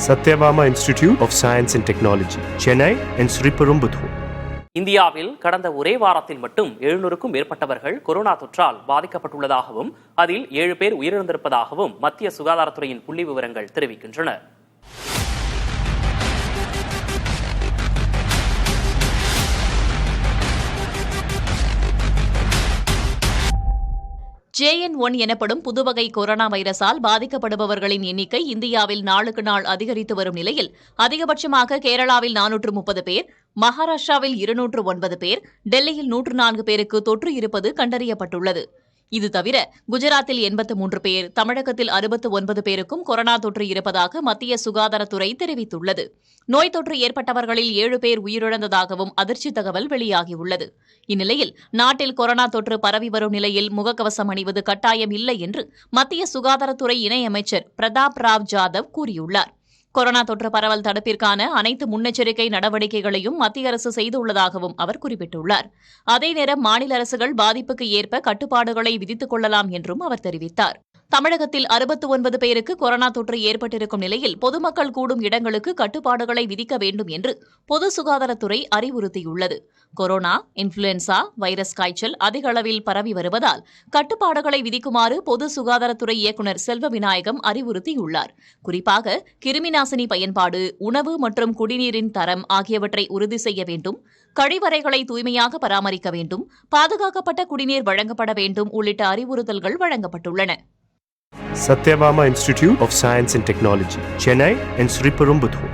Satyabama Institute of Science and Technology, Chennai and Sriperumbudur. இந்தியாவில் கடந்த ஒரே வாரத்தில் மட்டும் 700க்கும் மேற்பட்டவர்கள் கொரோனா தொற்றால் பாதிக்கப்பட்டுள்ளதாகவும் அதில் 7 பேர் உயிரிழந்திருப்பதாகவும் மத்திய சுகாதாரத்துறையின் புள்ளி விவரங்கள் தெரிவிக்கின்றன. JN1 எனப்படும் புதுவகை கொரோனா வைரஸால் பாதிக்கப்படுபவர்களின் எண்ணிக்கை இந்தியாவில் நாளுக்கு நாள் அதிகரித்து வரும் நிலையில் அதிகபட்சமாக கேரளாவில் 430 பேர், மகாராஷ்டிராவில் 209 பேர், டெல்லியில் 104 பேருக்கு தொற்று இருப்பது கண்டறியப்பட்டுள்ளது. இது தவிர குஜராத்தில் 83 பேர், தமிழகத்தில் 69 பேருக்கும் கொரோனா தொற்று இருப்பதாக மத்திய சுகாதாரத்துறை தெரிவித்துள்ளது. நோய் தொற்று ஏற்பட்டவர்களில் 7 பேர் உயிரிழந்ததாகவும் அதிர்ச்சி தகவல் வெளியாகியுள்ளது. இந்நிலையில் நாட்டில் கொரோனா தொற்று பரவி வரும் நிலையில் முகக்கவசம் அணிவது கட்டாயம் இல்லை என்று மத்திய சுகாதாரத்துறை இணையமைச்சர் பிரதாப் ராவ் ஜாதவ் கூறியுள்ளார். கொரோனா தொற்று பரவல் தடுப்பிற்கான அனைத்து முன்னெச்சரிக்கை நடவடிக்கைகளையும் மத்திய அரசு செய்துள்ளதாகவும் அவர் குறிப்பிட்டுள்ளார். அதேநேரம் மாநில அரசுகள் பாதிப்புக்கு ஏற்ப கட்டுப்பாடுகளை விதித்துக் கொள்ளலாம் என்றும் அவர் தெரிவித்தார். தமிழகத்தில் 69 பேருக்கு கொரோனா தொற்று ஏற்பட்டிருக்கும் நிலையில் பொதுமக்கள் கூடும் இடங்களுக்கு கட்டுப்பாடுகளை விதிக்க வேண்டும் என்று பொது சுகாதாரத்துறை அறிவுறுத்தியுள்ளது. கொரோனா, இன்ஃபுளுன்சா வைரஸ் காய்ச்சல் அதிக அளவில் பரவி வருவதால் கட்டுப்பாடுகளை விதிக்குமாறு பொது சுகாதாரத்துறை இயக்குநர் செல்வ விநாயகம் அறிவுறுத்தியுள்ளார். குறிப்பாக கிருமிநாசினி பயன்பாடு, உணவு மற்றும் குடிநீரின் தரம் ஆகியவற்றை உறுதி செய்ய வேண்டும், கழிவறைகளை தூய்மையாக பராமரிக்க வேண்டும், பாதுகாக்கப்பட்ட குடிநீர் வழங்கப்பட வேண்டும் உள்ளிட்ட அறிவுறுத்தல்கள் வழங்கப்பட்டுள்ளன. Satyabama Institute of Science and Technology, Chennai and Sriperumbudur.